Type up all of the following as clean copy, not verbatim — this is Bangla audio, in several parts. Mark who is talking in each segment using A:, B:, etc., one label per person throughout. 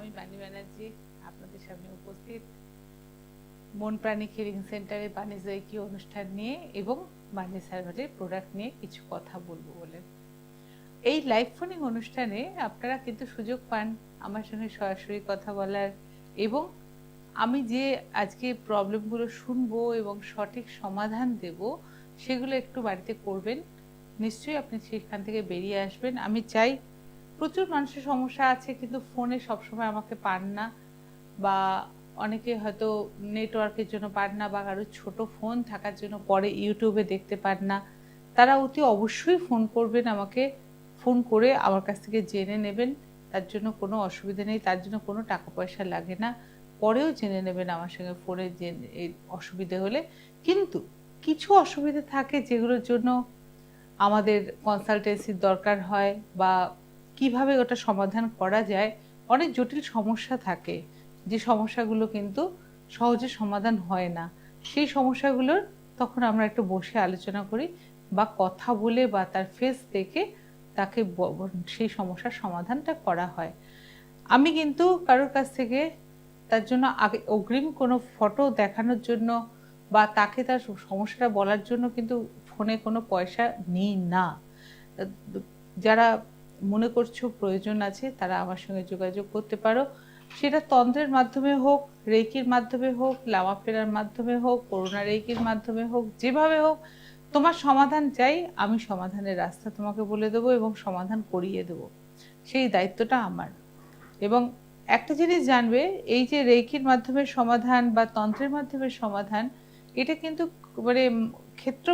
A: আমি বাণী ব্যানার্জি আপনাদের সামনে উপস্থিত মন প্রাণী হিলিং সেন্টারে বাণিজ্যিক অনুষ্ঠান নিয়ে এবং বাণী সার্ভারের প্রোডাক্ট নিয়ে কিছু কথা বলবো বলে। এই লাইভ ফোনিং অনুষ্ঠানে আপনারা কিন্তু সুযোগ পান আমার সঙ্গে সরাসরি কথা বলার এবং আমি যে আজকে প্রবলেমগুলো শুনবো এবং সঠিক সমাধান দেব সেগুলো একটু বাড়িতে করবেন। নিশ্চয়ই আপনি সেখান থেকে বেরিয়ে আসবেন। আমি চাই প্রচুর মানুষের সমস্যা আছে কিন্তু ফোনে সবসময় আমাকে পান না, বা অনেকে হয়তো নেটওয়ার্কের জন্য পান না, বা কারো ছোট ফোন থাকার জন্য পরে ইউটিউবে দেখতে পান না। তারা অতি অবশ্যই ফোন করবেন আমাকে, ফোন করে আমার কাছ থেকে জেনে নেবেন। তার জন্য কোনো অসুবিধা নেই, তার জন্য কোনো টাকা পয়সা লাগে না। পরেও জেনে নেবেন আমার সঙ্গে ফোনে যে এই অসুবিধে হলে। কিন্তু কিছু অসুবিধা থাকে যেগুলোর জন্য আমাদের কনসালটেন্সির দরকার হয়, বা কিভাবে ওটা সমাধান করা যায়। অনেক জটিল সমস্যা থাকে যে সমস্যাগুলো কিন্তু সহজে সমাধান হয় না। সেই সমস্যাগুলোর তখন আমরা একটু বসে আলোচনা করি, বা কথা বলে বা তার ফেস দেখে তাকে সেই সমস্যার সমাধানটা করা হয়। আমি কিন্তু কারোর কাছ থেকে তার জন্য আগে অগ্রিম কোনো ফটো দেখানোর জন্য বা তাকে তার সমস্যাটা বলার জন্য কিন্তু ফোনে কোনো পয়সা নিই না। যারা মনে করছো প্রয়োজন আছে তারা আমার সঙ্গে যোগাযোগ করতে পারো। সেটা তন্ত্রের মাধ্যমে হোক, রেইকির মাধ্যমে হোক, লামা ফেরার মাধ্যমে হোক, করোনা রেইকির মাধ্যমে হোক, যেভাবে হোক তোমার সমাধান চাই, আমি সমাধানের রাস্তা তোমাকে বলে দেবো এবং সমাধান করিয়ে দেবো। সেই দায়িত্বটা আমার। এবং একটা জিনিস জানবে, এই যে রেইকির মাধ্যমে সমাধান বা তন্ত্রের মাধ্যমে সমাধান, এটা কিন্তু মানে ক্ষেত্র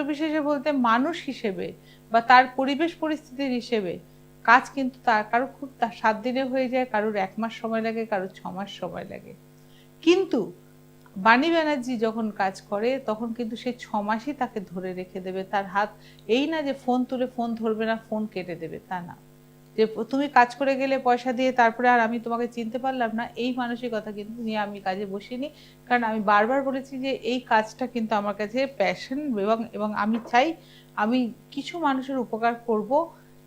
A: বিশেষে বলতে মানুষ হিসেবে বা তার পরিবেশ পরিস্থিতির হিসেবে কাজ কিন্তু তার কারো খুব 7 দিনে হয়ে যায়, কারোর 1 মাস সময় লাগে, কারোর 6 মাস সময় লাগে। কিন্তু বাণী ব্যানার্জি যখন কাজ করে তখন কিন্তু সেই 6 মাসই তাকে ধরে রেখে দেবে তার হাত। এই না যে ফোন তুলে ফোন ধরবে না, ফোন কেটে দেবে, তা না। যে তুমি কাজ করে গেলে পয়সা দিয়ে তারপরে আর আমি তোমাকে চিনতে পারলাম না, এই মানসিকতা কিন্তু নিয়ে আমি কাজে বসিনি। কারণ আমি বারবার বলেছি যে এই কাজটা কিন্তু আমার কাছে প্যাশন, এবং আমি চাই আমি কিছু মানুষের উপকার করব,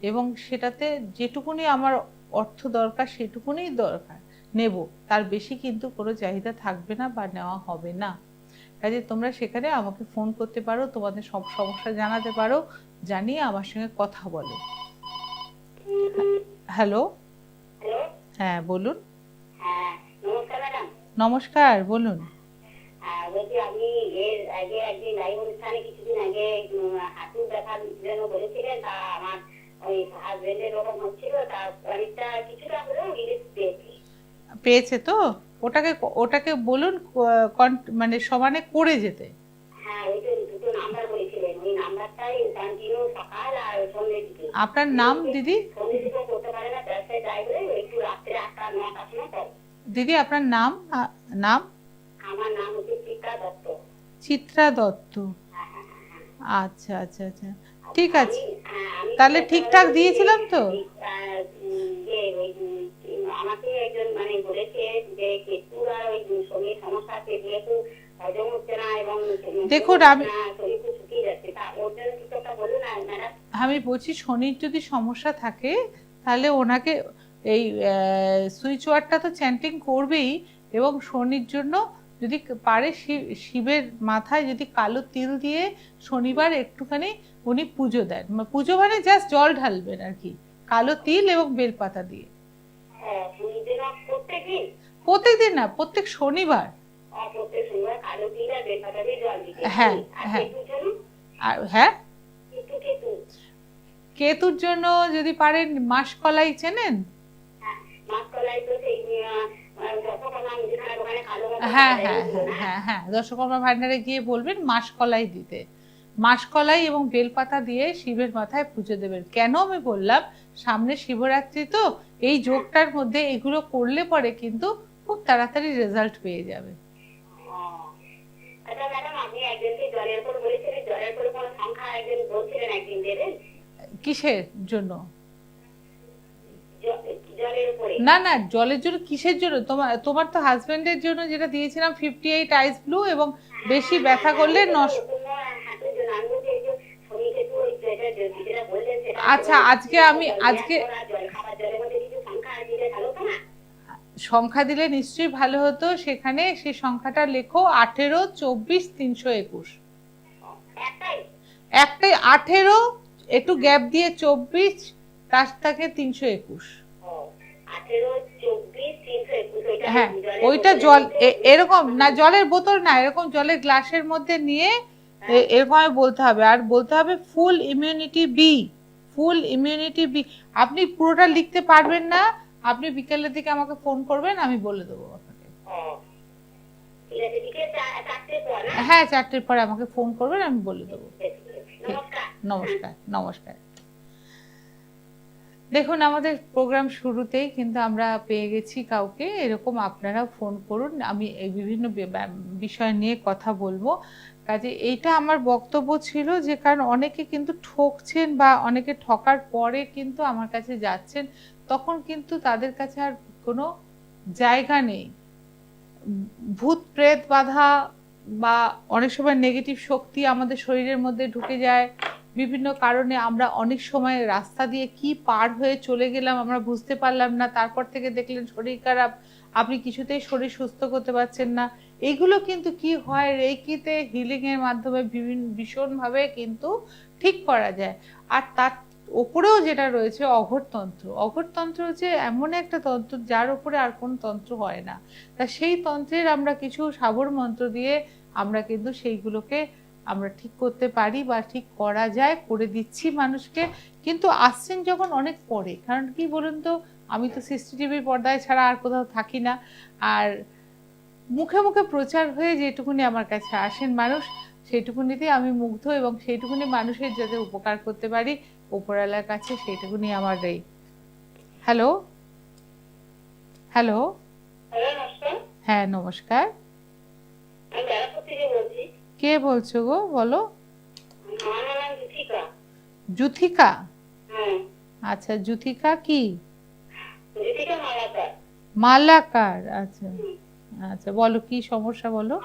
A: এবং সেটাতে যেটুকুনি আমার অর্থ দরকার সেটুকুনি দরকার নেব, তার বেশি কিন্তু কোনো চাহিদা থাকবে না বা নেওয়া হবে না। কাজে তোমরা সেখানে আমাকে ফোন করতে পারো, তোমাদের সব সমস্যা জানাতে পারো, জানিয়ে আমার সঙ্গে কথা বলো। হ্যালো, হ্যাঁ বলুন। নমস্কার, বলুন।
B: বলছি আপনি এর আগে একদিন লাইভ অনুষ্ঠানে কিছুদিন আগে হাঁটুর ব্যথার জন্য বলেছিলেন, তা আমার ওই হাজবেন্ডের রকম হচ্ছিল, তা অনেকটা কিছুটা হলেও রিলিফ
A: পেয়েছে তো? ওটাকে ওটাকে বলুন মানে সমানে করে যেতে।
B: হ্যাঁ, ওই তো দুটো নাম্বার বলেছিলেন, ওই নাম্বারটাই কন্টিনিউ সকাল আর সন্ধ্যের দিকে।
A: আপনার নাম দিদি?
B: সন্ধ্যের দিকে করতে পারে না, ব্যবসায় যাই বলে একটু রাত্রে 8টা 9টার সময় করে।
A: দিদি আপনার নাম? নাম?
B: আমার নাম হচ্ছে চিত্রা দত্ত।
A: চিত্রা দত্ত। আচ্ছা আচ্ছা আচ্ছা, ঠিক আছে। তাহলে ঠিকঠাক দিয়েছিলাম তো?
B: আমাকে একজন মানে বলেছে যে কেতুর আর ওই শরীর সমস্যা আছে, যেহেতু হজম হচ্ছে না এবং
A: দেখুন আমি
B: শরীর খুব শুকিয়ে যাচ্ছে, তা ওর জন্য কিছু একটা বলুন না ম্যাডাম।
A: আমি বলছি শনির যদি সমস্যা থাকে তাহলে ওনাকে এই সুইচ ওয়ার্ডটা তো চ্যান্টিং করবেই, এবং শনির জন্য যদি পারে শিবের মাথায় যদি কালো তিল দিয়ে শনিবার একটুখানি উনি পুজো দেন, পুজো মানে জাস্ট জল ঢালবেন আর কি, কালো তিল এবং বেলপাতা দিয়ে। প্রত্যেকদিন না, প্রত্যেক শনিবার। হ্যাঁ হ্যাঁ হ্যাঁ। কেতুর জন্য যদি পারেন মাসকলাই চেনেন? হ্যাঁ হ্যাঁ হ্যাঁ হ্যাঁ, দশকর্মা ভান্ডারে গিয়ে বলবেন মাসকলাই দিতে। মাসকলাই এবং বেলপাতা দিয়ে শিবের মাথায় পুজো দেবেন। কেন আমি বললাম, সামনে শিবরাত্রি তো, এই যোগটার মধ্যে এগুলো করলে পরে কিন্তু খুব তাড়াতাড়ি রেজাল্ট পেয়ে যাবে। কিসের জন্য? না না, জলের জন্য কিসের জন্য? তোমার তো হাজবেন্ডের জন্য যেটা দিয়েছিলাম 58 আইস ব্লু, এবং বেশি ব্যথা করলে আচ্ছা, আজকে সংখ্যা দিলে নিশ্চয়ই ভালো হতো। সেখানে সেই সংখ্যাটা লেখো 18 24 321। একটাই 18, একটু গ্যাপ দিয়ে 24, তার থেকে 321। হ্যাঁ, ওইটা জল এরকম না, জলের বোতল না, এরকম জলের গ্লাসের মধ্যে নিয়ে এরকম বলতে হবে। আর বলতে হবে ফুল ইমিউনিটি বি, ফুল ইমিউনিটি বি। আপনি পুরোটা লিখতে পারবেন না, আপনি বিকেলের দিকে আমাকে ফোন করবেন, আমি বলে দেবো আপনাকে। হ্যাঁ, 4টের পরে আমাকে ফোন করবেন, আমি বলে দেবো। নমস্কার। নমস্কার। দেখুন, আমাদের প্রোগ্রাম শুরুতেই কিন্তু আমরা পেয়ে গেছি কাউকে। এরকম আপনারা ফোন করুন, আমি এই বিভিন্ন বিষয় নিয়ে কথা বলবো। কাজে এইটা আমার বক্তব্য ছিল, যে কারণ অনেকে কিন্তু ঠকছেন বা অনেকে ঠকার পরে কিন্তু আমার কাছে যাচ্ছেন, তখন কিন্তু তাদের কাছে আর কোনো জায়গা নেই। ভূত প্রেত বাধা বা অনেক সময় নেগেটিভ শক্তি আমাদের শরীরের মধ্যে ঢুকে যায়। বিভিন্ন কারণে আমরা অনেক সময় রাস্তা দিয়ে কি পার হয়ে চলে গেলাম আমরা বুঝতে পারলাম না, তারপর থেকে দেখলেন শরীর খারাপ, আপনি কিছুতেই শরীর সুস্থ করতে পারছেন না। এগুলো কিন্তু কি হয়, রেকিতে হিলিং এর মাধ্যমে ভীষণভাবে কিন্তু ঠিক করা যায়। আর তার ওপরেও যেটা রয়েছে অঘরতন্ত্র। অঘরতন্ত্র হচ্ছে এমন একটা তন্ত্র যার উপরে আর কোন তন্ত্র হয় না। তা সেই তন্ত্রের আমরা কিছু সাবর মন্ত্র দিয়ে আমরা কিন্তু সেইগুলোকে আমরা ঠিক করতে পারি বা ঠিক করা যায়, করে দিচ্ছি মানুষকে। কিন্তু আসছেন যখন অনেক পরে, কারণ কি বলুন তো, আমি তো সিসিটিভির পর্দায় ছাড়া আর কোথাও থাকি না। আর মুখে মুখে প্রচার হয়ে যেটুকুনি আমার কাছে আসেন মানুষ, সেইটুকুনিতে আমি মুগ্ধ, এবং সেইটুকুনি মানুষের যাতে উপকার করতে পারি উপরওয়ালার কাছে, সেইটুকুনি আমার এই। Hello hello. হ্যাঁ, নমস্কার। কে বলছো গো, বলো। জুথিকা? আচ্ছা, জুথিকা কি? মালাকার। আচ্ছা আচ্ছা, বলো কি সমস্যা, বলো।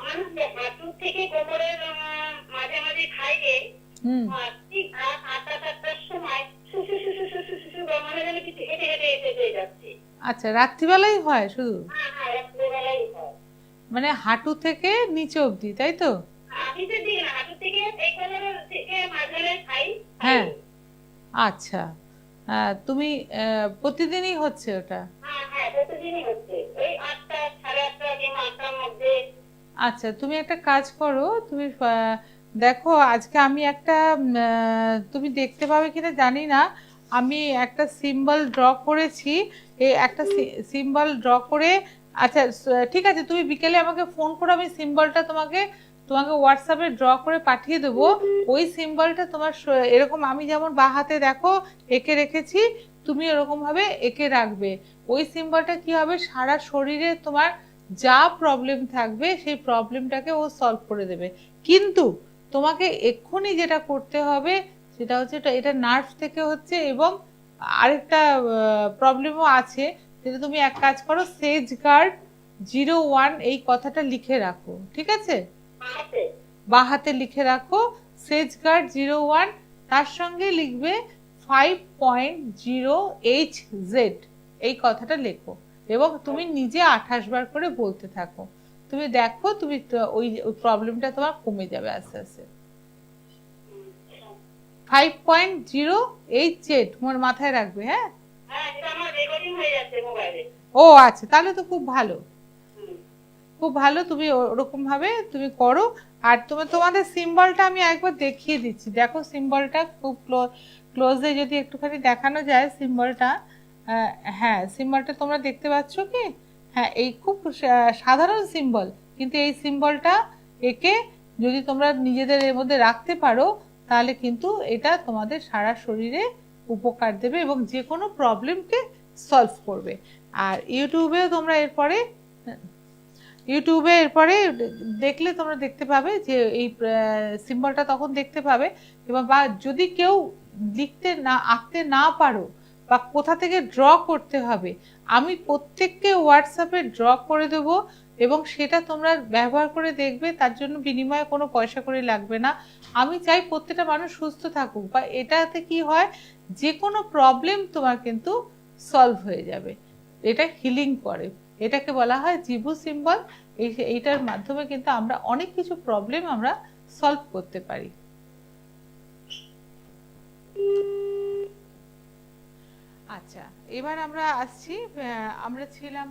A: আচ্ছা, রাত্রিবেলাই হয় শুধু? মানে হাঁটু থেকে নিচে অবধি, তাই তো? হ্যাঁ, আচ্ছা। তুমি প্রতিদিনই হচ্ছে ওটা? আচ্ছা, তুমি একটা কাজ করো, তুমি দেখো আজকে আমি একটা তুমি দেখতে পাবে কিনা জানি না, আমি একটা সিম্বল ড্র করেছি। এই একটা সিম্বল ড্র করে, আচ্ছা ঠিক আছে, তুমি বিকেলে আমাকে ফোন করো, আমি সিম্বলটা তোমাকে হোয়াটসঅ্যাপে ড্র করে পাঠিয়ে দেবো। ওই সিম্বলটা তোমার এরকম আমি যেমন বাঁ হাতে দেখো এঁকে রেখেছি, তুমি এরকম ভাবে এঁকে রাখবে। ওই সিম্বলটা কি হবে, সারা শরীরে তোমার যা প্রবলেম থাকবে সেই প্রবলেমটাকে ও সলভ করে দেবে। কিন্তু তোমাকে এক্ষুনি যেটা করতে হবে সেটা হচ্ছে, এটা নার্ভ থেকে হচ্ছে, এবং আরেকটা প্রবলেমও আছে। যেটা তুমি এক কাজ করো, সেজ গার্ড 01 এই কথাটা লিখে রাখো, ঠিক আছে? বাঁ হাতে লিখে রাখো সেজ গার্ড 01, তার সঙ্গে লিখবে 5.0HZ এই কথাটা লেখো, এবং তুমি নিজে 28 বার করে বলতে থাকো। তুমি দেখো, তুমি ওই প্রবলেমটা তোমার কমে যাবে আস্তে আস্তে। 5.0HZ তোমার মাথায় রাখবে। হ্যাঁ, ও আচ্ছা, তাহলে তো খুব ভালো, খুব ভালো। তুমি ওরকম ভাবে তুমি করো। আর তোমাদের সিম্বলটা আমি একবার দেখিয়ে দিচ্ছি, দেখো সিম্বলটা খুব ক্লোজে যদি একটুখানি দেখানো যায় সিম্বলটা। হ্যাঁ, সিম্বলটা তোমরা দেখতে পাচ্ছ কি? হ্যাঁ, এই খুব সাধারণ সিম্বল, কিন্তু এই সিম্বলটা একে যদি তোমরা নিজেদের এর মধ্যে রাখতে পারো, তাহলে কিন্তু এটা তোমাদের সারা শরীরে উপকার দেবে এবং যে কোনো প্রবলেমকে সলভ করবে। আর ইউটিউবেও তোমরা এরপরে দেখলে তোমরা দেখতে পাবে যে এই সিম্বলটা তখন দেখতে পাবে। এবং বা যদি কেউ আঁকতে না পারো বা কোথা থেকে ড্র করতে হবে, আমি প্রত্যেককে হোয়াটসঅ্যাপে ড্র করে দেব, এবং সেটা তোমরা ব্যবহার করে দেখবে। তার জন্য বিনিময়ে কোনো পয়সা করে লাগবে না। আমি চাই প্রত্যেকটা মানুষ সুস্থ থাকুক, বা এটাতে কি হয়, যে কোনো প্রবলেম তোমার কিন্তু সলভ হয়ে যাবে। এটা হিলিং করে। এটাকে বলা হয় জিবু সিম্বল। এইটার মাধ্যমে কিন্তু আমরা অনেক কিছু প্রবলেম আমরা সলভ করতে পারি। আচ্ছা, এবার আমরা আসছি, আমরা ছিলাম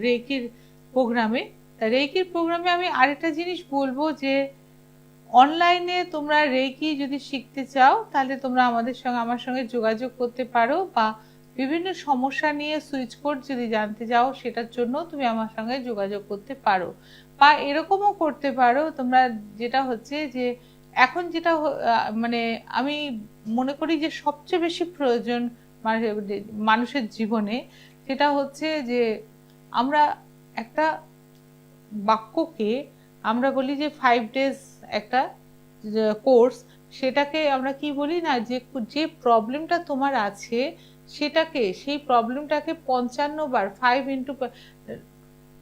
A: রেকির প্রোগ্রামে। রেকির প্রোগ্রামে আমি আরেকটা জিনিস বলবো যে অনলাইনে তোমরা রেকি যদি শিখতে চাও তাহলে তোমরা আমার সঙ্গে যোগাযোগ করতে পারো, বা বিভিন্ন সমস্যা নিয়ে সুইচ কোড যদি জানতে চাও সেটার জন্য তুমি আমার সঙ্গে যোগাযোগ করতে পারো। বা এরকমও করতে পারো তোমরা, যেটা হচ্ছে যে এখন যেটা মানে আমি মনে করি যে সবচেয়ে বেশি প্রয়োজন মানুষের জীবনে, সেটা হচ্ছে যে আমরা একটা বাক্যকে আমরা বলি যে 5 ডেজ একটা কোর্স, সেটাকে আমরা কি বলি না, যে যে প্রবলেমটা তোমার আছে সেটাকে, সেই প্রবলেমটাকে 55 বার 5 ইন্টু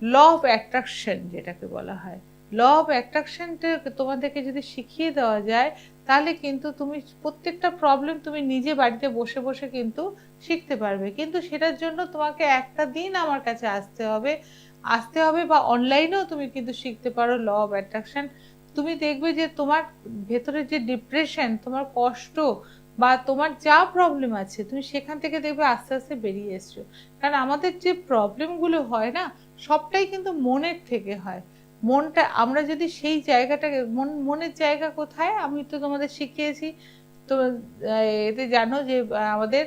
A: ল অফ অ্যাট্রাকশন যেটাকে বলা হয়, ল অফ অ্যাট্রাকশনটা তোমাদেরকে যদি শিখিয়ে দেওয়া যায় তাহলে কিন্তু তুমি প্রত্যেকটা প্রবলেম তুমি নিজে বাড়িতে বসে বসে কিন্তু শিখতে পারবে। কিন্তু সেটার জন্য তোমাকে একটা দিন আমার কাছে আসতে হবে, বা অনলাইনেও তুমি কিন্তু শিখতে পারো ল অফ অ্যাট্রাকশন। তুমি দেখবে যে তোমার ভেতরে যে ডিপ্রেশন, তোমার কষ্ট বা তোমার যা প্রবলেম আছে তুমি সেখান থেকে দেখবে আস্তে আস্তে বেরিয়ে এসছো। কারণ আমাদের যে প্রবলেমগুলো হয় না, সবটাই কিন্তু মনের থেকে হয়। মনটা আমরা যদি সেই জায়গাটাকে, মনের জায়গা কোথায় আমি তো তোমাদের শিখিয়েছি। তো এতে জানো যে আমাদের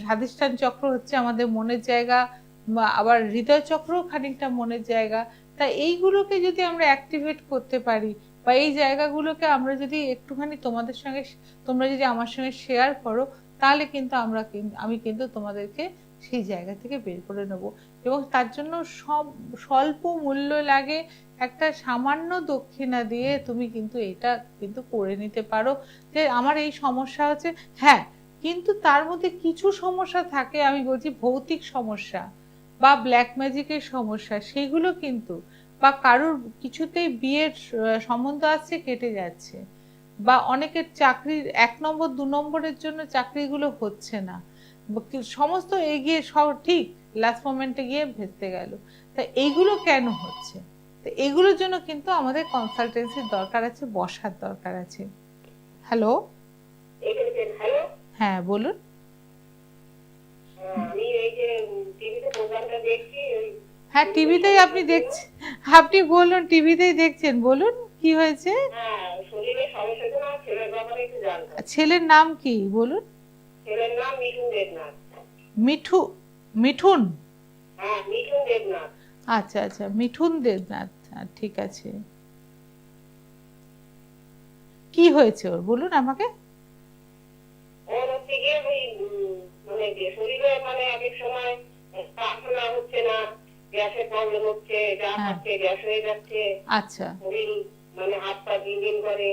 A: স্বাধিষ্ঠান চক্র হচ্ছে আমাদের মনের জায়গা, আবার হৃদয় চক্রও খানিকটা মনের জায়গা। তা এইগুলোকে যদি আমরা অ্যাক্টিভেট করতে পারি, বা এই জায়গাগুলোকে আমরা যদি একটুখানি তোমাদের সঙ্গে, তোমরা যদি আমার সঙ্গে শেয়ার করো, তাহলে কিন্তু আমি কিন্তু তোমাদেরকে সেই জায়গা থেকে বের করে নেব। এবং তার জন্য স্বল্প মূল্য লাগে, একটা সামান্য দক্ষিণা দিয়ে তুমি কিন্তু এটা কিন্তু করে নিতে পারো যে আমার এই সমস্যা হচ্ছে। হ্যাঁ, কিন্তু তার মধ্যে কিছু সমস্যা থাকে, আমি বলছি ভৌতিক সমস্যা বা ব্ল্যাক ম্যাজিকের সমস্যা, সেগুলো কিন্তু, বা কারোর কিছুতেই বিয়ের সম্বন্ধ আসছে কেটে যাচ্ছে, বা অনেকের চাকরির 1 নম্বর 2 নম্বরের জন্য চাকরিগুলো হচ্ছে না, সমস্ত এগিয়ে সব ঠিক লাস্ট মোমেন্টে গিয়ে ভেস্তে গেল। তা এইগুলো কেন হচ্ছে? তো এগুলোর জন্য কিন্তু আমাদের কনসালটেন্সির দরকার আছে, বসার দরকার আছে। হ্যালো, হ্যাঁ বলুন।
B: আমি এই যে টিভিতে প্রোগ্রামটা দেখছি,
A: হ্যাঁ, টিভিতেই আপনি দেখছেন, আপনি বলুন টিভিতেই দেখছেন, বলুন কি হয়েছে।
B: হ্যাঁ, শরীরের সমস্যা তো আমার ছেলের ব্যাপারে একটু জানতে।
A: ছেলের নাম কি বলুন?
B: ছেলের নাম মিঠুন দেবনাথ।
A: মিঠুন?
B: হ্যাঁ, মিঠুন দেবনাথ।
A: আচ্ছা আচ্ছা, মিঠুন দেবনাথ, ঠিক আছে। কি হয়েছে ওর বলুন আমাকে।
B: ওর হচ্ছে গিয়ে ওই মানে শরীরে মানে এক এক সময় পায়খানা হচ্ছে না, গ্যাসের প্রবলেম হচ্ছে, যা খাচ্ছে গ্যাস হয়ে যাচ্ছে।
A: আচ্ছা,
B: শরীর মানে হাত পা দিন করে।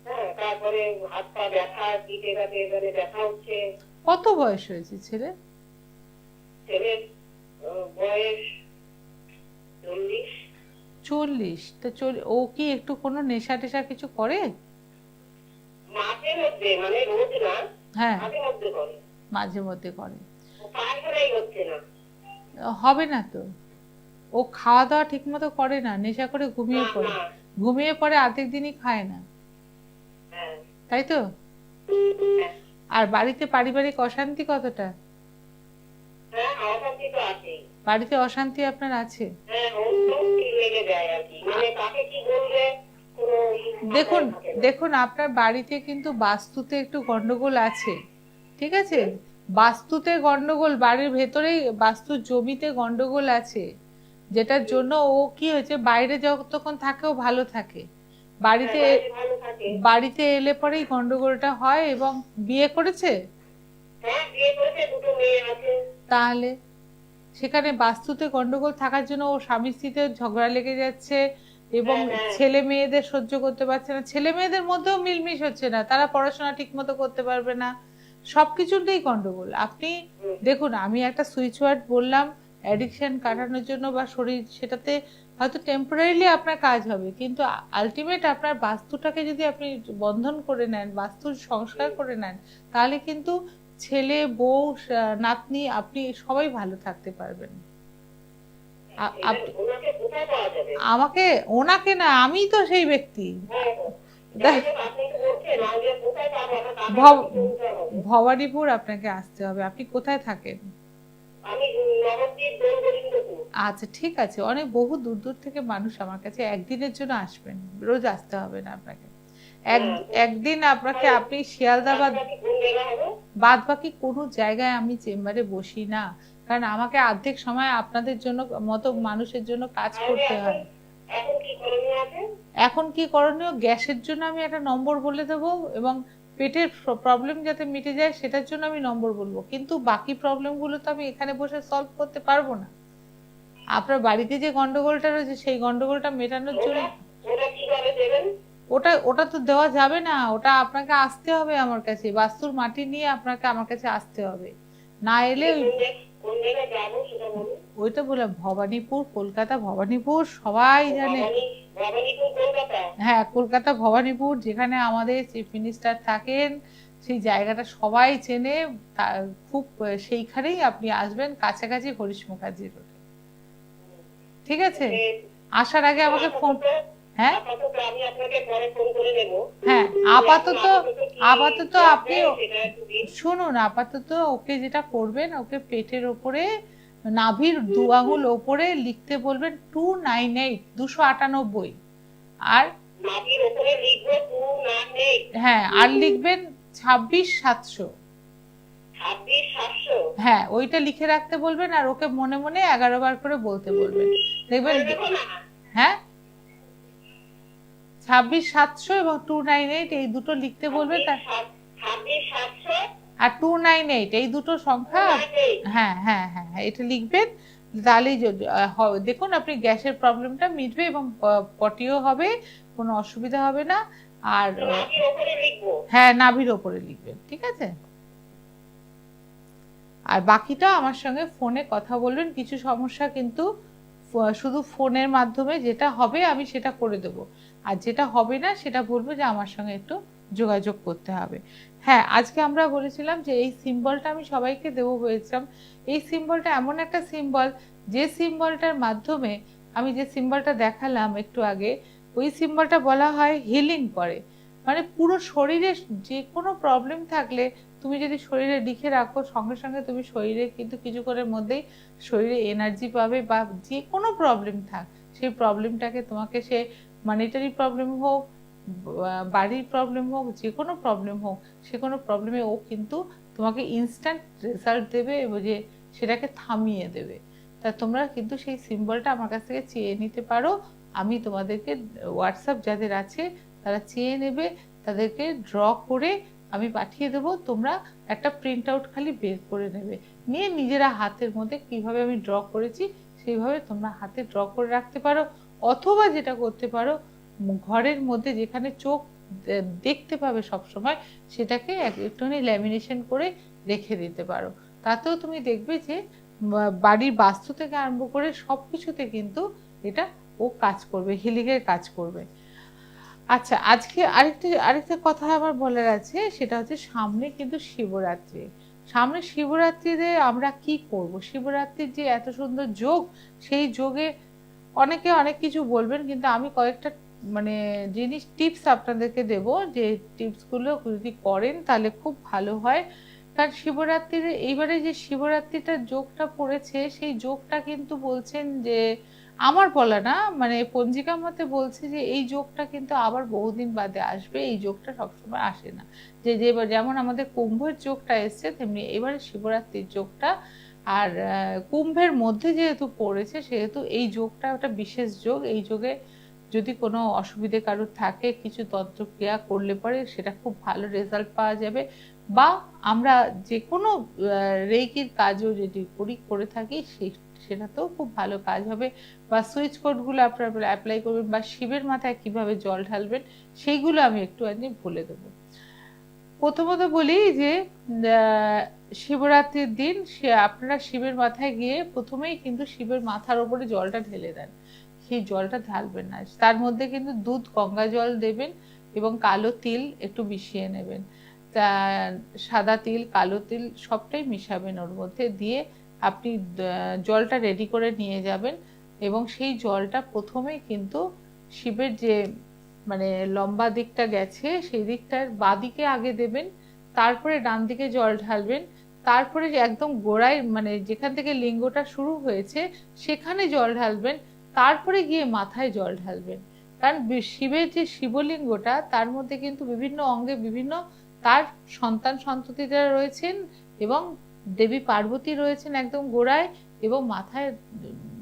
B: হ্যাঁ, তারপরে হাত পা ব্যথা, পিঠে ব্যথা, মানে ব্যথা হচ্ছে।
A: কত বয়স হয়েছে ছেলে?
B: ছেলের বয়স 40।
A: 40? তা ও কি একটু কোনো নেশা টেশা কিছু করে?
B: মাঝে মধ্যে, মানে রোজ না,
A: হ্যাঁ,
B: মাঝে মধ্যে করে।
A: মাঝে মধ্যে করে।
B: পায়খানাই হচ্ছে না।
A: হবে না তো, ও খাওয়া দাওয়া ঠিক মতো করে না, নেশা করে ঘুমিয়ে পড়ে, ঘুমিয়ে পড়ে অর্ধেক দিনই খায় না, তাই তো? আর বাড়িতে পারিবারিক অশান্তি কতটা?
B: হ্যাঁ, অশান্তি তো আছে।
A: বাড়িতে অশান্তি আপনার আছে?
B: হ্যাঁ, লেগে যায় আর কি, মানে কাকে কি বলবে
A: দেখুন দেখুন, আপনার বাড়িতে কিন্তু বাস্তুতে একটু গন্ডগোল আছে, ঠিক আছে? বাস্তুতে গন্ডগোল, বাড়ির ভেতরেই বাস্তুর জমিতে গন্ডগোল আছে, যেটার জন্য ও কি হয়েছে, বাইরে যতক্ষণ থাকে ও ভালো থাকে, বাড়িতে বাড়িতে এলে পরেই গন্ডগোলটা হয়। এবং বিয়ে করেছে?
B: হ্যাঁ, বিয়ে করেছে, 2টো মেয়ে আছে। তাহলে
A: সেখানে বাস্তুতে গন্ডগোল থাকার জন্য ও স্বামী স্ত্রীতে ঝগড়া লেগে যাচ্ছে, এবং ছেলে মেয়েদের সহ্য করতে পারছে না, ছেলে মেয়েদের মধ্যেও মিলমিশ হচ্ছে না, তারা পড়াশোনা ঠিক মতো করতে পারবে না, সবকিছুতেই গন্ডগোল। আপনি দেখুন, আমি একটা সুইচ ওয়ার্ড বললাম অ্যাডিকশন কাটানোর জন্য বা শরীর, সেটাতে হয়তো টেম্পোরারিলি আপনার কাজ হবে, কিন্তু আলটিমেট আপনার বাস্তুটাকে যদি আপনি বন্ধন করে নেন, বাস্তুর সংস্কার করে নেন, তাহলে কিন্তু ছেলে বউ নাতনি আপনি সবাই ভালো থাকতে পারবেন।
B: ওনাকে কোথায় পাওয়া যাবে?
A: আমাকে, ওনাকে না, আমি তো সেই ব্যক্তি।
B: হ্যাঁ,
A: দেখ,
B: আপনি তো বলছেন যে কোথায় পাবো, আমার
A: ভব-
B: কাছে বলতে হবে।
A: ভবানীপুর আপনাকে আসতে হবে। আপনি কোথায় থাকেন?
B: আমি নবদ্বীপ গোবিন্দপুর।
A: আচ্ছা, ঠিক আছে। অনেক বহু দূর দূর থেকে মানুষ আমার কাছে একদিনের জন্য আসবেন, রোজ আসতে হবে না আপনাকে। এক একদিন আপনাকে, আপনি শিয়ালদাবাদ,
B: কোন জায়গা হবে?
A: বাদ বাকি কোনো জায়গায় আমি চেম্বারে বসি না, কারণ আমাকে অর্ধেক সময় আপনাদের জন্য মতো মানুষের জন্য কাজ করতে হয়।
B: এখন কি করণীয় আছে?
A: এখন কি করণীয়, গ্যাসের জন্য আমি একটা নম্বর বলে দেবো, এবং পেটের প্রবলেম যাতে মিটে যায় সেটার জন্য আমি নম্বর বলবো, কিন্তু বাকি প্রবলেমগুলো তো আমি এখানে বসে সলভ করতে পারবো না। আপনার বাড়িতে যে গন্ডগোলটা রয়েছে সেই গন্ডগোলটা মেটানোর জন্য,
B: ওটা কিভাবে দেবেন?
A: ওটা ওটা তো দেওয়া যাবে না, ওটা আপনাকে আসতে হবে আমার কাছে, বাস্তুর মাটি নিয়ে আপনাকে আমার কাছে আসতে হবে। না এলে
B: কোন জায়গায় যাবো সেটা বলুন।
A: ওইটা বলে ভবানীপুর, কলকাতা ভবানীপুর সবাই জানে।
B: ভবানীপুর কলকাতা?
A: হ্যাঁ, কলকাতা ভবানীপুর, যেখানে আমাদের চিফ মিনিস্টার থাকেন, সেই জায়গাটা সবাই চেনে। খুব সেইখানেই আপনি আসবেন, কাছাকাছি হরিশ মুখার্জি রোডে। ঠিক আছে, আসার আগে আমাকে ফোন। হ্যাঁ
B: আমি আপনাকে পরে ফোন করে নেব।
A: হ্যাঁ, আপাতত আপাতত আপনি শুনুন, আপাতত ওকে যেটা করবেন, ওকে পেটের ওপরে নাভির 2 আঙুল ওপরে লিখতে বলবেন 298, 298, আর
B: নাভির ওপরে লিখবো 298।
A: হ্যাঁ, আর লিখবেন 26700।
B: 26700?
A: হ্যাঁ, ওইটা লিখে রাখতে বলবেন, আর ওকে মনে মনে 11 বার করে বলতে বলবেন, দেখবেন। হ্যাঁ, 26700 এবং 298 এই দুটো লিখতে বলবেন।
B: 26700
A: আর 298 এই দুটো সংখ্যা। হ্যাঁ হ্যাঁ হ্যাঁ হ্যাঁ, এটা লিখবেন। তাহলেই দেখুন আপনি গ্যাসের প্রবলেমটা মিটবে, এবং পটিও হবে, কোনো অসুবিধা হবে না। আর হ্যাঁ, নাভির ওপরে লিখবেন, ঠিক আছে। আর বাকিটা আমার সঙ্গে ফোনে কথা বলবেন। কিছু সমস্যা কিন্তু শুধু ফোনের মাধ্যমে যেটা হবে আমি সেটা করে দেব, আর যেটা হবে না সেটা বলবো যে আমার সঙ্গে একটু যোগাযোগ করতে হবে। হ্যাঁ, আজকে আমরা বলেছিলাম যে এই সিম্বলটা আমি সবাইকে দেবো বলেছিলাম। এই সিম্বলটা এমন একটা সিম্বল, যে সিম্বলটার মাধ্যমে, আমি যে সিম্বলটা দেখালাম একটু আগে, ওই সিম্বলটা বলা হয় হিলিং করে। মানে পুরো শরীরে যে কোনো প্রবলেম থাকলে তুমি যদি শরীরে লিখে রাখো, সঙ্গে সঙ্গে তুমি শরীরে কিন্তু কিছুক্ষণের মধ্যেই শরীরে এনার্জি পাবে, বা যে কোনো প্রবলেম থাক সেই প্রবলেমটাকে, তোমাকে সে মানিটারি প্রবলেম হোক, বাড়ির প্রবলেম হোক, যে কোনো প্রবলেম হোক, সে কোনো প্রবলেমে ও কিন্তু তোমাকে ইনস্ট্যান্ট রেজাল্ট দেবে, এবং যে সেটাকে থামিয়ে দেবে। তা তোমরা কিন্তু সেই সিম্বলটা আমার কাছ থেকে চেয়ে নিতে পারো। আমি তোমাদেরকে হোয়াটসঅ্যাপ যাদের আছে তারা চেয়ে নেবে, তাদেরকে ড্র করে আমি পাঠিয়ে দেবো। তোমরা একটা প্রিন্ট আউট খালি বের করে নেবে, নিয়ে নিজেরা হাতের মধ্যে কিভাবে আমি ড্র করেছি সেইভাবে তোমরা হাতে ড্র করে রাখতে পারো। অথবা যেটা করতে পারো, ঘরের মধ্যে যেখানে চোখ দেখতে পাবে সব সময়, সেটাকে একটুখানি ল্যামিনেশন করে রেখে দিতে পারো। তাতেও তুমি দেখবে যে বাড়ির বাস্তু থেকে আরম্ভ করে সব কিছুতে কিন্তু এটা ও কাজ করবে, হিলিংয়ের কাজ করবে। আচ্ছা, আজকে আরেকটা কথা আমার বলার আছে, সেটা হচ্ছে সামনে কিন্তু শিবরাত্রি। সামনে শিবরাত্রিতে আমরা কি করব? শিবরাত্রির যে এত সুন্দর যোগ, সেই যোগে অনেকে অনেক কিছু বলবেন, কিন্তু আমি কয়েকটা মানে জিনিস টিপস আপনাদেরকে দেব, যে টিপসগুলো যদি করেন তাহলে খুব ভালো হয়। কারণ শিবরাত্রির এইবারে যে শিবরাত্রিটার যোগটা পড়েছে, সেই যোগটা কিন্তু বলছেন যে, আমার বলা না, মানে পঞ্জিকা মতে বলছে যে এই যোগটা কিন্তু আবার বহুদিন বাদে আসবে, এই যোগটা সবসময় আসে না। যে যেমন আমাদের কুম্ভের যোগটা এসছে, তেমনি এবারে শিবরাত্রির যোগটা। আর কুম্ভের মধ্যে যেহেতু পড়েছে, সেহেতু এই যোগটা একটা বিশেষ যোগ। এই যোগে যদি কোনো অসুবিধে কারোর থাকে, কিছু তন্ত্রক্রিয়া করলে পরে সেটা খুব ভালো রেজাল্ট পাওয়া যাবে। বা আমরা যে কোনো রেইকির কাজও যদি করে থাকি, সেটাতেও খুব ভালো কাজ হবে। বা সুইচ কোডগুলো আপনারা অ্যাপ্লাই করবেন, বা শিবের মাথায় কিভাবে জল ঢালবেন, সেইগুলো আমি একটু আগে বলে দেবো। প্রথমত বলি যে শিবরাত্রির দিন আপনারা শিবের মাথায় গিয়ে প্রথমেই কিন্তু শিবের মাথার ওপরে জলটা ঢেলে দেন। সেই জলটা ঢালবেন না, তার মধ্যে কিন্তু দুধ গঙ্গা জল দেবেন, এবং কালো তিল একটু মিশিয়ে নেবেন। তা সাদা তিল, কালো তিল সবটাই মিশাবেন ওর মধ্যে দিয়ে। আপনি জলটা রেডি করে নিয়ে যাবেন। এবং সেই জলটা প্রথমেই কিন্তু শিবের যে মানে লম্বা দিকটা গেছে সেই দিকটার বাঁদিকে আগে দেবেন, তারপরে ডান দিকে জল ঢালবেন, তারপরে যে একদম গোড়ায় মানে যেখান থেকে লিঙ্গটা শুরু হয়েছে সেখানে জল ঢালবেন, তারপরে গিয়ে মাথায় জল ঢালবেন। কারণ শিবের যে শিবলিঙ্গটা তার মধ্যে কিন্তু বিভিন্ন অঙ্গে বিভিন্ন তার সন্তান সন্ততিরা রয়েছেন এবং দেবী পার্বতী রয়েছেন একদম গোড়ায় এবং মাথায়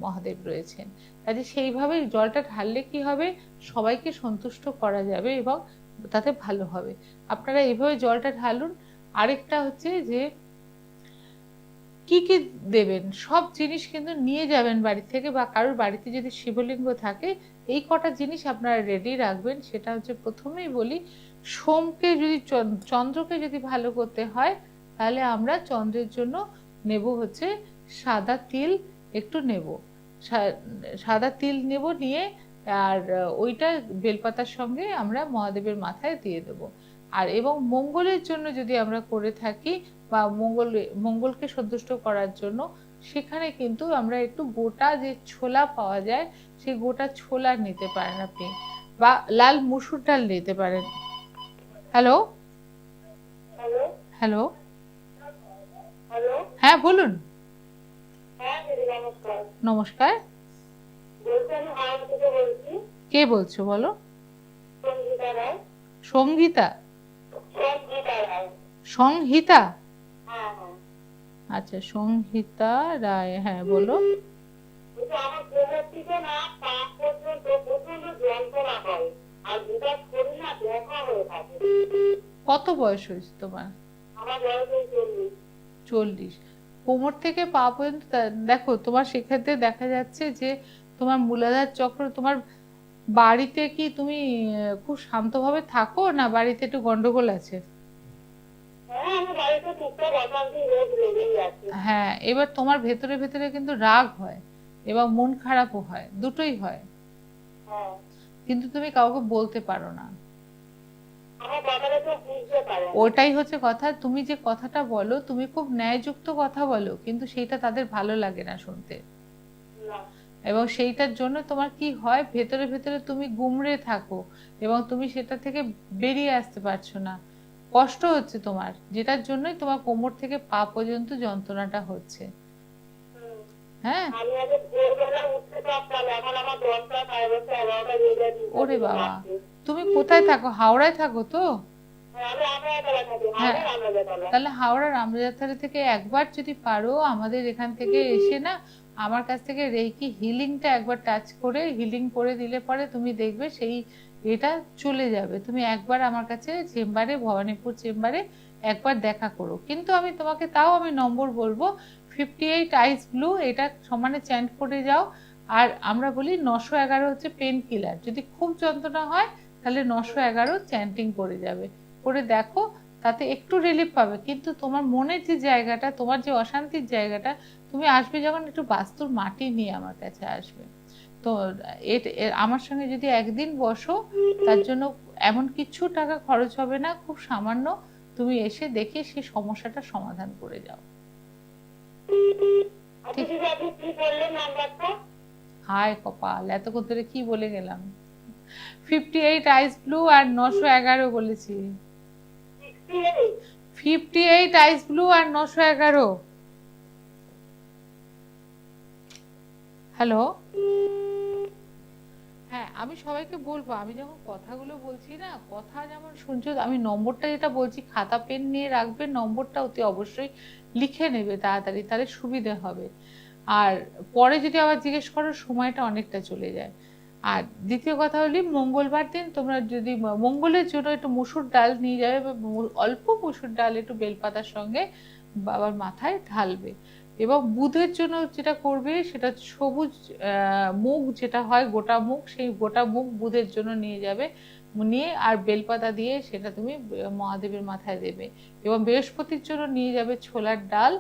A: মহাদেব রয়েছেন। কাজে সেইভাবে জলটা ঢাললে কি হবে, সবাইকে সন্তুষ্ট করা যাবে এবং তাতে ভালো হবে। আপনারা এইভাবে জলটা ঢালুন। আরেকটা হচ্ছে যে কি কি দেবেন, সব জিনিস কিন্তু নিয়ে যাবেন বাড়ি থেকে, বা কারোর বাড়িতে যদি শিবলিঙ্গ থাকে এই কটা জিনিস আপনারা রেডি রাখবেন। সেটা হচ্ছে প্রথমেই বলি, সোমকে যদি চন্দ্রকে যদি ভালো করতে হয় তাহলে আমরা চন্দ্রের জন্য নেব হচ্ছে সাদা তিল একটু নেব, সাদা তিল নেব নিয়ে আর ওইটা বেলপাতার সঙ্গে আমরা মহাদেবের মাথায় দিয়ে দেব। আর এবং মঙ্গলের জন্য যদি আমরা করে থাকি বা মঙ্গলকে সন্তুষ্ট করার জন্য সেখানে কিন্তু আমরা একটু গোটা যে ছোলা পাওয়া যায় সেই গোটা ছোলা নিতে পারেন আপনি, বা লাল মুসুর ডাল নিতে পারেন। হ্যালো
B: হ্যালো
A: হ্যালো
B: হ্যালো
A: হ্যাঁ বলুন।
B: হ্যাঁ দিদি নমস্কার।
A: নমস্কার,
B: বলছি আমি হাওড়া থেকে বলছি।
A: কে বলছো বলো?
B: সঙ্গীতা রায়।
A: সঙ্গীতা?
B: সঙ্গীতা রায়।
A: সংহিতা?
B: হ্যাঁ হ্যাঁ।
A: আচ্ছা সংহিতা রায়, হ্যাঁ বলো।
B: বলছি আমার কোমর থেকে না পা পর্যন্ত প্রচন্ড যন্ত্রণা হয় আর দুটা শরীর না ব্যথা হয়ে থাকে।
A: কত বয়স হয়েছে তোমার?
B: আমার বয়স হয়েছে 40।
A: 40। কোমর থেকে পা পর্যন্ত দেখো তোমার সেক্ষেত্রে দেখা যাচ্ছে যে তোমার মূলাধার চক্র, তোমার বাড়িতে কি তুমি খুব শান্তভাবে থাকো না বাড়িতে একটু গন্ডগোল আছে?
B: হ্যাঁ আমার বাড়িতে টুকটাক অশান্তি রোজ লেগেই আছে।
A: হ্যাঁ, এবার তোমার ভেতরে ভেতরে কিন্তু রাগ হয় এবং মন খারাপও হয়, দুটোই হয়,
B: হ্যাঁ
A: কিন্তু তুমি কাউকে বলতে পারো না।
B: আমার বাবারা তো বুঝতে পারে না।
A: ওটাই হচ্ছে কথা, তুমি যে কথাটা বলো তুমি খুব ন্যায়যুক্ত কথা বলো, কিন্তু সেইটা তাদের ভালো লাগে না শুনতে।
B: না
A: এবং সেইটার জন্য তোমার কি হয়, ভেতরে ভেতরে তুমি গুমড়ে থাকো এবং তুমি সেটা থেকে বেরিয়ে আসতে পারছো না, কষ্ট হচ্ছে তোমার, যেটার জন্যই তোমার কোমর থেকে পা পর্যন্ত যন্ত্রণাটা হচ্ছে।
B: হুম।
A: হ্যাঁ,
B: আমি আগে ভোরবেলা উঠতে পারতাম, এখন আমার 10টা 11টা 11টা বেজে যায়।
A: ওরে বাবা, তুমি কোথায় থাকো? হাওড়ায় থাকো তো?
B: আমি আমরাতলা থাকি।
A: হ্যাঁ,
B: আমরাতলা।
A: তাহলে হাওড়ার রামরাজাতলা থেকে একবার যদি পারো আমাদের এখান থেকে এসে না আমার কাছ থেকে রেইকি হিলিংটা একবার টাচ করে হিলিং করে দিলে পরে তুমি দেখবে সেই এটা চলে যাবে। তুমি একবার আমার কাছে চেম্বারে, ভবানীপুর চেম্বারে একবার দেখা করো। কিন্তু আমি তোমাকে তাও আমি নম্বর বলবো, 58 আইস ব্লু এটা সমানে চ্যান্ট করে যাও। আর আমরা বলি 911 হচ্ছে পেন কিলার, যদি খুব যন্ত্রণা হয় তাহলে 911 চ্যান্টিং করে যাবে, করে দেখো, তাতে একটু রিলিফ পাবে। কিন্তু তোমার মনের যে জায়গাটা, তোমার যে অশান্তির জায়গাটা, তুমি আসবে যখন একটু বাস্তুর মাটি নিয়ে আমার কাছে আসবে। তো আমার সঙ্গে যদি একদিন বসো, তার জন্য এমন কিছু টাকা খরচ হবে না, খুব সামান্য, তুমি এসে দেখে সেই সমস্যাটা সমাধান করে যাও।
B: আপনি দিদি আপনি কি বললেন নাম্বারটা?
A: হায় কপাল, এতক্ষণ ধরে কি বলে গেলাম? 58 আইস ব্লু আর 911 বলেছি।
B: 68।
A: 58 আইস ব্লু আর 911। হ্যালো, হ্যাঁ আমি সবাইকে বলবো, আমি যখন কথাগুলো বলছি না, কথা যেমন শুনছো, আমি নম্বরটা যেটা বলছি খাতা পেন নিয়ে রাখবে, নম্বরটা অতি অবশ্যই লিখে নেবে তাড়াতাড়ি, তাহলে সুবিধে হবে। আর পরে যদি আবার জিজ্ঞেস করো সময়টা অনেকটা চলে যায়। আর দ্বিতীয় কথা হলি, মঙ্গলবার দিন তোমরা যদি মঙ্গলের জন্য একটু মুসুর ডাল নিয়ে যাবে, বা অল্প মুসুর ডাল একটু বেলপাতার সঙ্গে বাবার মাথায় ঢালবে। এবং বুধের জন্য যেটা করবে সেটা সবুজ মুগ যেটা হয় গোটা মুগ, সেই গোটা মুগ বুধের জন্য নিয়ে যাবে, নিয়ে আর বেলপাতা দিয়ে সেটা তুমি মহাদেবের মাথায় দেবে। এবং বৃহস্পতির জন্য নিয়ে যাবে ছোলার ডাল,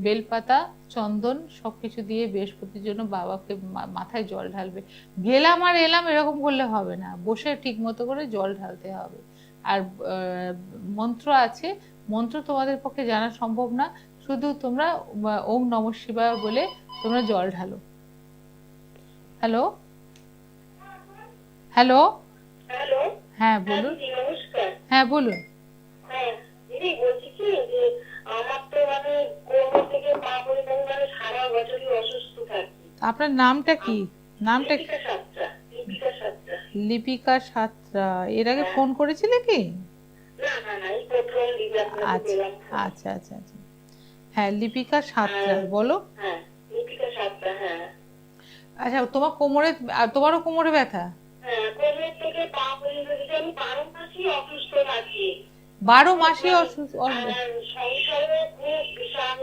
A: বেলপাতা, চন্দন সবকিছু দিয়ে বৃহস্পতির জন্য বাবাকে মাথায় জল ঢালবে। গেলাম আর এলাম এরকম করলে হবে না, বসে ঠিক মতো করে জল ঢালতে হবে। আর মন্ত্র আছে, মন্ত্র তোমাদের পক্ষে জানা সম্ভব না, শুধু তোমরা ওম নমঃ শিবায় বলে তোমরা জল ঢালো। Hello, hello.
B: হ্যালো।
A: হ্যাঁ
B: হ্যাঁ
A: বলুন।
B: দিদি, নমস্কার।
A: হ্যাঁ বলুন।
B: হ্যাঁ দিদি, বলছি কি যে আমার তো মানে কোমর থেকে পা পর্যন্ত আমি মানে সারা বছরই অসুস্থ থাকি।
A: আপনার নামটা কি? নামটা কি?
B: লিপিকা সাতটা, লিপিকা সাতটা।
A: লিপিকা সাঁতরা। এর আগে
B: হ্যাঁ।
A: ফোন করেছিলে কি?
B: না না না, এই প্রথম দিদি আপনাকে
A: আচ্ছা
B: পেলাম ফোন।
A: আচ্ছা আচ্ছা আচ্ছা। হ্যাঁ, লিপিকা সাঁতরা,
B: আর
A: বলো।
B: হ্যাঁ, লিপিকা সাতটা, হ্যাঁ।
A: আচ্ছা, তোমার কোমরে, তোমারও কোমরে ব্যথা?
B: হ্যাঁ, কোমর থেকে পা পর্যন্ত দিদি আমি 12 মাসই অসুস্থ থাকি।
A: 12 মাসে
B: আর
A: অসুস্থ?
B: সংসারে খুব বিশাল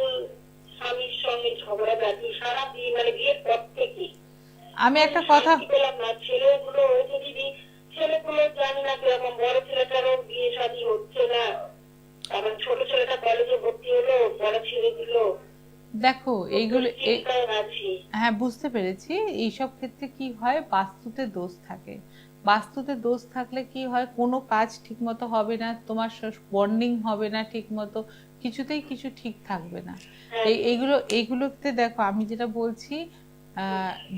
B: স্বামীর সঙ্গে ঝগড়াঝাটি সারা দিন, মানে বিয়ের পর থেকে
A: আমি একটা কথা,
B: শান্তি পেলাম না। ছেলেগুলো ওই যে দিদি, ছেলেগুলো জানি না কিরকম, বড় ছেলেটারও বিয়ে শাদী হচ্ছে না, আবার ছোট ছেলেটা কলেজে ভর্তি হলো, পড়া ছেড়ে দিল।
A: দেখো এইগুলো
B: চিন্তায় আছি।
A: হ্যাঁ বুঝতে পেরেছি। এইসব ক্ষেত্রে কি হয়, বাস্তুতে দোষ থাকে। বাস্তুতে দোষ থাকলে কি হয়, কোনো কাজ ঠিক মতো হবে না, তোমার বন্ডিং হবে না ঠিক মতো, কিছুতেই কিছু ঠিক থাকবে না। এইগুলোতে দেখো, আমি যেটা বলছি,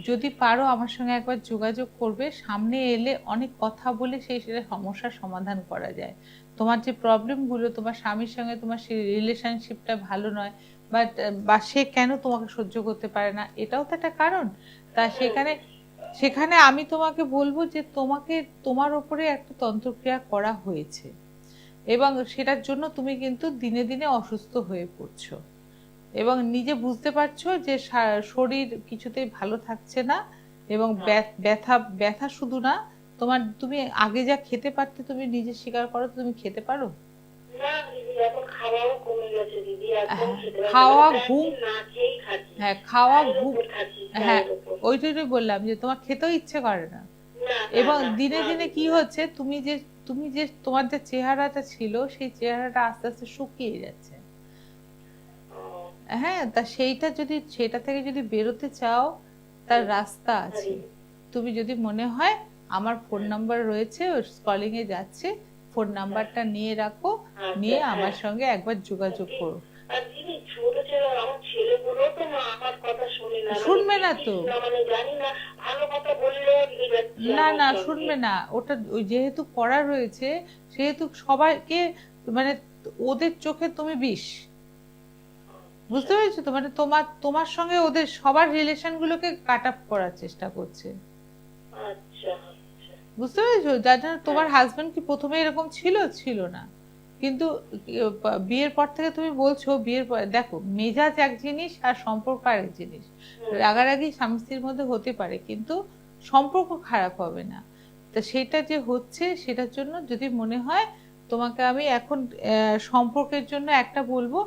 A: যদি পারো আমার সঙ্গে একবার যোগাযোগ করবে, সামনে এলে অনেক কথা বলে সেটা সমস্যার সমাধান করা যায়। তোমার যে প্রবলেমগুলো, তোমার স্বামীর সঙ্গে তোমার সেই রিলেশনশিপটা ভালো নয়, বা সে কেন তোমাকে সহ্য করতে পারে না, এটাও তো একটা কারণ। তা সেখানে সেখানে আমি তোমাকে বলবো যে তোমাকে, তোমার উপরে একটা তন্ত্রক্রিয়া করা হয়েছে, এবং সেটার জন্য তুমি কিন্তু দিনে দিনে অসুস্থ হয়ে পড়ছো, এবং নিজে বুঝতে পারছো যে শরীর কিছুতেই ভালো থাকছে না, এবং ব্যথা ব্যথা শুধু না, তুমি আগে যা খেতে পারতে, তুমি নিজে স্বীকার করো, তুমি খেতে পারো?
B: না দিদি, এখন খাওয়াও কমে গেছে দিদি, একদম খেতে পারি না।
A: খাওয়া,
B: মানে
A: ঘুম।
B: একদিন না খেয়েই থাকি।
A: হ্যাঁ, খাওয়া,
B: চায়ের
A: ঘুম।
B: উপর থাকি,
A: হ্যাঁ,
B: চায়ের উপর।
A: ওইটাই বললাম যে তোমার খেতেও ইচ্ছে করে না।
B: না
A: এবং
B: না
A: দিনে
B: না
A: দিনে কি
B: দিদি, না।
A: হচ্ছে, তুমি যে তোমার যে চেহারাটা ছিল, সেই চেহারাটা আস্তে আস্তে শুকিয়ে যাচ্ছে।
B: ও,
A: হ্যাঁ, তা সেটা থেকে যদি বেরোতে চাও, তার রাস্তা আছে।
B: দিদি।
A: তুমি যদি মনে হয়, আমার ফোন নাম্বার রয়েছে, কলিং এ যাচ্ছে, ফোন নাম্বারটা নিয়ে রাখো,
B: আচ্ছা,
A: নিয়ে আমার
B: হ্যাঁ।
A: সঙ্গে একবার যোগাযোগ করো।
B: আর দিদি, ছোট ছেলে, আমার ছেলেগুলো তো না আমার কথা শুনে না, মানে
A: শুনবে না তো?
B: না, মানে জানি না, ভালো কথা বললেও রেগে যাচ্ছে
A: না
B: আমার
A: না,
B: সঙ্গে।
A: শুনবে না। ওটা ওই যেহেতু করা রয়েছে, সেহেতু সবাইকে, মানে ওদের চোখে তুমি বিষ। বুঝতে পেরেছো তো? মানে তোমার তোমার সঙ্গে ওদের সবার রিলেশন গুলোকে কাট আপ করার চেষ্টা করছে।
B: আচ্ছা আচ্ছা।
A: বুঝতে পেরেছো? যার জন্য তোমার
B: হ্যাঁ।
A: হাজবেন্ড কি প্রথমে এরকম ছিল? ছিল না। কিন্তু বিয়ের পর থেকে তুমি বলছো, বিয়ের পর দেখো, মেজাজ এক জিনিস আর সম্পর্ক আরেক জিনিস।
B: হুম।
A: রাগারাগি স্বামী স্ত্রীর মধ্যে হতে পারে, কিন্তু সম্পর্ক খারাপ হবে না। তা সেটা যে হচ্ছে, সেটার জন্য যদি মনে হয়, তোমাকে আমি এখন সম্পর্কের জন্য একটা বলবো,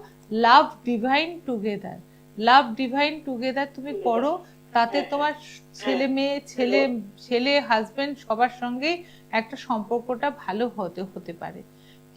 A: লাভ ডিভাইন টুগেদার। লাভ ডিভাইন টুগেদার তুমি করো। তাতে
B: হ্যাঁ,
A: তোমার ছেলে মেয়ে, ছেলে হাজবেন্ড সবার সঙ্গেই একটা সম্পর্কটা ভালো হতে পারে।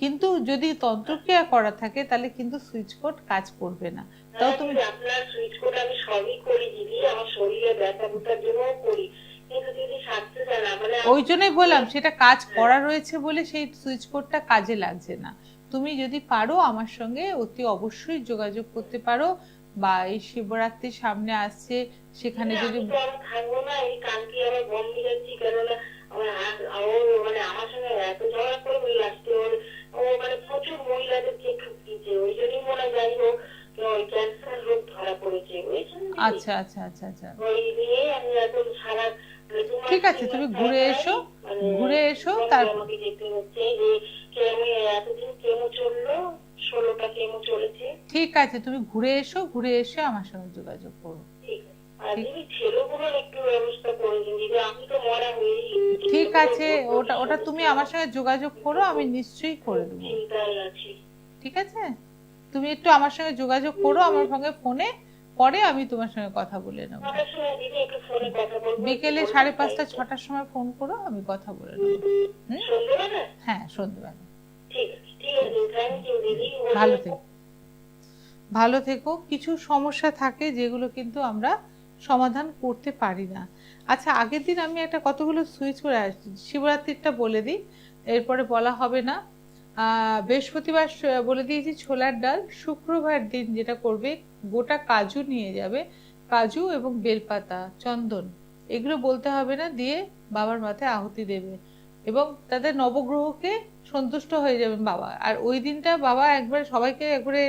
A: কিন্তু যদি তন্ত্রক্রিয়া করা থাকে, তাহলে কিন্তু সুইচ কোড কাজ করবে না। তাও
B: হ্যাঁ
A: তুমি,
B: দিদি, আপনার সুইচ কোড আমি সবই করি দিদি, আমার শরীরে ব্যথা বুথার জন্যও করি, কিন্তু দিদি স্বাস্থ্য জানা মানে
A: ওই জন্যই বললাম, সেটা কাজ
B: হ্যাঁ।
A: করা রয়েছে বলে সেই সুইচ কোডটা কাজে লাগছে না। তুমি যদি পারো, আমার সঙ্গে অতি অবশ্যই যোগাযোগ করতে পারো, বা এই শিবরাত্রি সামনে আসছে, সেখানে
B: দিদি,
A: যদি,
B: আমি তো আর থাকবো না, এই কালকে আবার বম্বে যাচ্ছি, কেননা আমার ও মানে আমার সঙ্গে এত ঝগড়া করে লাস্টে ও মানে প্রচুর মহিলাদেরকে ঠুকিয়েছে, ওই জন্যই মনে হয়, যাই হোক, ওই ক্যান্সার রোগ ধরা পড়েছে, বুঝেছেন দিদি?
A: আচ্ছা আচ্ছা আচ্ছা আচ্ছা,
B: ওই নিয়ে আমি এখন সারা মানে 2 মাস
A: ঠিক আছে,
B: 3
A: তুমি
B: মাস
A: ঘুরে
B: ছাড়া
A: এসো,
B: মানে
A: ঘুরে এসো,
B: বম্বে
A: তারপর।
B: আমাকে যেতে হচ্ছে, যে কেমো এতদিন কেমো চললো, 16টা কেমো চলেছে।
A: ঠিক আছে, তুমি ঘুরে এসো, ঘুরে এসে আমার সঙ্গে যোগাযোগ করো।
B: ঠিক আছে। আর
A: ঠিক,
B: দিদি, ছেলেগুলোর একটু ব্যবস্থা করে দিন দিদি, আমি তো মরা হয়েই গেছি,
A: ঠিক
B: ছেলেগুলোর
A: আছে,
B: বড্ড
A: ওটা তুমি
B: সমস্যা,
A: আমার সঙ্গে যোগাযোগ করো, আমি নিশ্চয়ই করে
B: খুব
A: দেবো।
B: চিন্তায় আছি।
A: ঠিক আছে, তুমি একটু আমার সঙ্গে যোগাযোগ করো, আমার সঙ্গে ফোনে, পরে আমি তোমার সঙ্গে কথা বলে নেবো।
B: কটার সময় দিদি একটু ফোনে কথা বলবো?
A: বিকেলে 5:30 6টার সময় ফোন করো, আমি কথা বলে নেবো। হুম,
B: সন্ধ্যেবেলা?
A: হ্যাঁ, সন্ধ্যেবেলা।
B: ঠিক আছে, ঠিক আছে, থ্যাংক ইউ দিদি।
A: ভালো থেকো, ভালো থেকো। কিছু সমস্যা থাকে যেগুলো কিন্তু আমরা সমাধান করতে পারি না। আচ্ছা, আগের দিন আমি একটা কতগুলো সুইচ করে আসছি, শিবরাত্রিটা বলে দিই, এরপরে বলা হবে না। বৃহস্পতিবার বলে দিয়েছি ছোলার ডাল। শুক্রবার দিন যেটা করবে, গোটা কাজু নিয়ে যাবে, কাজু এবং বেলপাতা, চন্দন, এগুলো বলতে হবে না, দিয়ে বাবার মাথায় আহুতি দেবে এবং তাদের নবগ্রহকে সন্তুষ্ট হয়ে যাবেন বাবা। আর ওই দিনটা বাবা একবার সবাইকে একবারে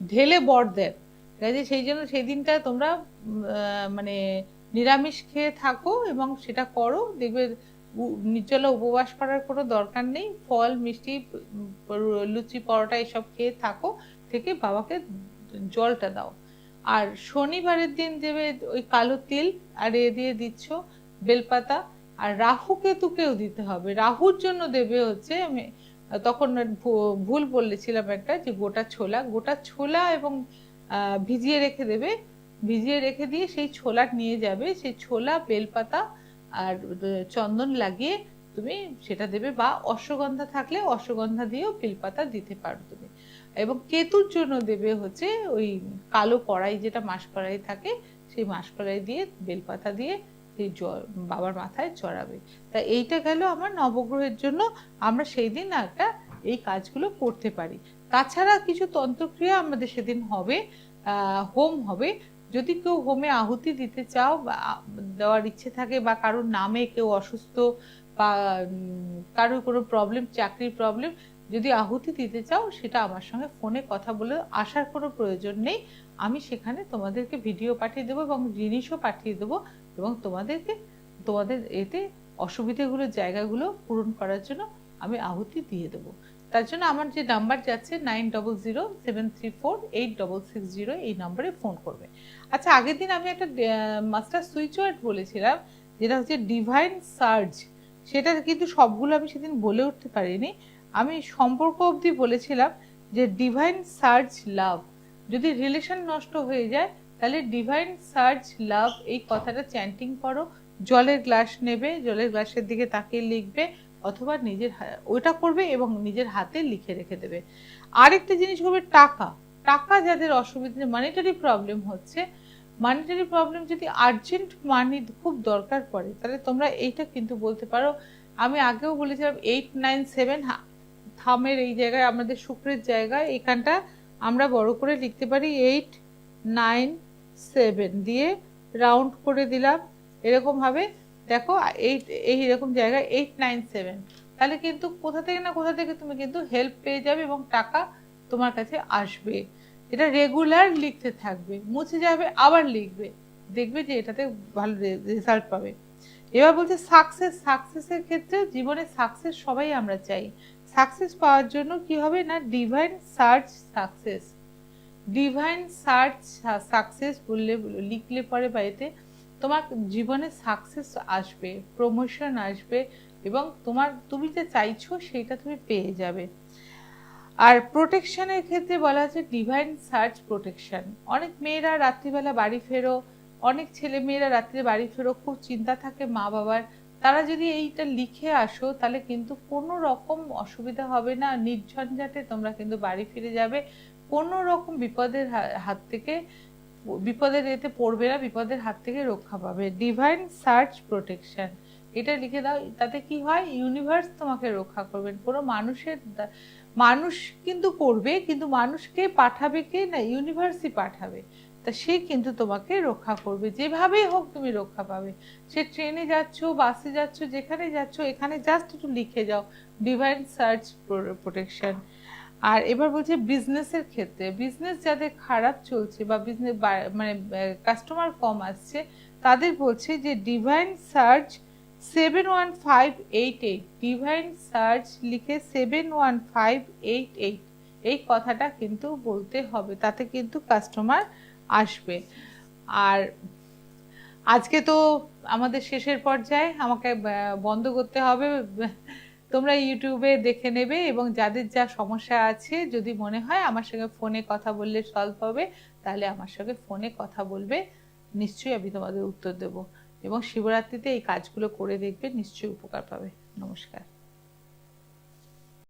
A: ঢেলে বর দেন। কাজে সেই জন্য সেই দিনটা তোমরা মানে নিরামিষ খেয়ে থাকো এবং সেটা করো, দেখবে নির্জলা উপবাস করার কোনো দরকার নেই। ফল মিষ্টি লুচি পরোটা এসব খেয়ে থাকো, থেকে বাবাকে জলটা দাও। আর শনিবারের দিন দেবে ওই কালো তিল, আর এ দিয়ে দিচ্ছ বেলপাতা। আর রাহু কেতুকেও দিতে হবে। রাহুর জন্য দেবে হচ্ছে, আমি তখন ভুল বলেছিলাম একটা, যে গোটা ছোলা এবং ভিজিয়ে রেখে দেবে। ভিজিয়ে রেখে দিয়ে সেই ছোলা নিয়ে যাবে, সেই ছোলা বেলপাতা আর চন্দন লাগিয়ে তুমি সেটা দেবে, বা অশ্বগন্ধা থাকলে অশ্বগন্ধা দিয়েও বেলপাতা দিতে পারো তুমি। এবং কেতুর জন্য দেবে হচ্ছে ওই কালো কড়াই, যেটা মাস কড়াই থাকে, সেই মাস কড়াই দিয়ে বেলপাতা দিয়ে সেই বাবার মাথায় চড়াবে। তা এইটা গেল আমার নবগ্রহের জন্য। আমরা সেই দিন একটা এই কাজগুলো করতে পারি। তাছাড়া কিছু তন্ত্রক্রিয়া আমাদের সেদিন হবে, হোম হবে। যদি কেউ হোমে আহুতি দিতে চাও বা দেওয়ার ইচ্ছে থাকে, বা কারোর নামে কেউ অসুস্থ, বা কারোর কোনো প্রবলেম, চাকরির প্রবলেম, যদি আহুতি দিতে চাও, সেটা আমার সঙ্গে ফোনে কথা বলে আসার কোনো প্রয়োজন নেই। আমি সেখানে তোমাদেরকে ভিডিও পাঠিয়ে দেবো এবং জিনিসও পাঠিয়ে দেবো, এবং তোমাদের এতে অসুবিধাগুলো জায়গাগুলো পূরণ করার জন্য আমি আহুতি দিয়ে দেবো। তার জন্য আমার যে নাম্বার যাচ্ছে 9007348660, এই নম্বরে ফোন করবে। আচ্ছা, আগের দিন আমি একটা মাস্টার সুইচ ওয়ার্ড বলেছিলাম, যেটা হচ্ছে ডিভাইন সার্জ। সেটা কিন্তু সবগুলো আমি সেদিন বলে উঠতে পারিনি। আমি সম্পর্ক অবধি বলেছিলাম যে ডিভাইন সার্জ লাভ। যদি রিলেশন নষ্ট হয়ে যায়, তাহলে ডিভাইন সার্জ লাভ এই কথাটা চ্যান্টিং করো। জলের গ্লাস নেবে, জলের গ্লাসের দিকে তাকিয়ে লিখবে, অথবা নিজের ওইটা করবে এবং নিজের হাতে লিখে রেখে দেবে। আরেকটা জিনিস হবে টাকা যাদের অসুবিধা, মানিটারি প্রবলেম হচ্ছে, মানিটারি প্রবলেম যদি আর্জেন্ট মানি খুব দরকার পড়ে, তাহলে তোমরা এইটা কিন্তু বলতে পারো। আমি আগেও বলেছিলাম 897 থামের এই জায়গায়, আমাদের শুক্রের জায়গায়, এখানটা আমরা বড় করে লিখতে পারি 897 দিয়ে রাউন্ড করে দিলাম এরকম ভাবে। দেখো এইরকম জায়গায় 897, তাহলে কিন্তু কোথা থেকে না কোথা থেকে তুমি কিন্তু হেল্প পেয়ে যাবে এবং টাকা তোমার কাছে আসবে। এটা রেগুলার লিখতে থাকবে, মুছে যাবে আবার লিখবে, দেখবে যে এটাতে ভালো রেজাল্ট পাবে। এবার বলছে সাকসেসের ক্ষেত্রে, জীবনে সাকসেস সবাই আমরা চাই। সাকসেস পাওয়ার জন্য কি হবে না, ডিভাইন সার্চ সাকসেস বললে লিখলে পরে বাড়িতে তোমার জীবনে সাকসেস আসবে, প্রমোশন আসবে, এবং তুমি যে চাইছো সেটা তুমি পেয়ে যাবে। আর প্রোটেকশনের ক্ষেত্রে বলা আছে ডিভাইন সার্চ প্রোটেকশন। অনেক মেয়েরা রাত্রিবেলা বাড়ি ফেরো, অনেক ছেলে মেয়েরা রাত্রে বাড়ি ফেরো, খুব চিন্তা থাকে মা বাবার, তারা যদি এইটা লিখে আসো, তাহলে কিন্তু কোনো রকম অসুবিধা হবে না, নির্ঝঞ্ঝাটে তোমরা কিন্তু বাড়ি ফিরে যাবে। কোনো রকম বিপদের এতে পড়বে না, বিপদের হাত থেকে রক্ষা পাবে। ডিভাইন সার্চ প্রোটেকশন, এটা লিখে দাও। তাতে কি হয়, ইউনিভার্স তোমাকে রক্ষা করবেন। কোনো মানুষ কিন্তু করবে, কিন্তু মানুষকে পাঠাবে কে না, ইউনিভার্সই পাঠাবে। তা সে কিন্তু তোমাকে রক্ষা করবে, যেভাবেই হোক তুমি রক্ষা পাবে। সে ট্রেনে যাচ্ছ, বাসে যাচ্ছ, যেখানে যাচ্ছ, এখানে জাস্ট একটু লিখে যাও ডিভাইন সার্চ প্রোটেকশন। আর এবার বলছে বিজনেসের ক্ষেত্রে, বিজনেস যাদের খারাপ চলছে বা বিজনেস মানে কাস্টমার কম আসছে, তাদের বলছে যে ডিভাইন সার্চ 71588, ডিভাইন সার্চ লিখে 71588 এই কথাটা কিন্তু বলতে হবে, তাতে কিন্তু কাস্টমার আসবে। আর আজকে তো আমাদের শেষের পর্যায়ে, আমাকে বন্ধ করতে হবে। তোমরা ইউটিউবে দেখে নেবে, এবং যাদের যা সমস্যা আছে, যদি মনে হয় আমার সঙ্গে ফোনে কথা বললে সলভ হবে, তাহলে আমার সঙ্গে ফোনে কথা বলবে, নিশ্চয়ই আমি তোমাদের উত্তর দেব। এবং শিবরাত্রিতে এই কাজগুলো করে দেখবে, নিশ্চয়ই উপকার পাবে। নমস্কার।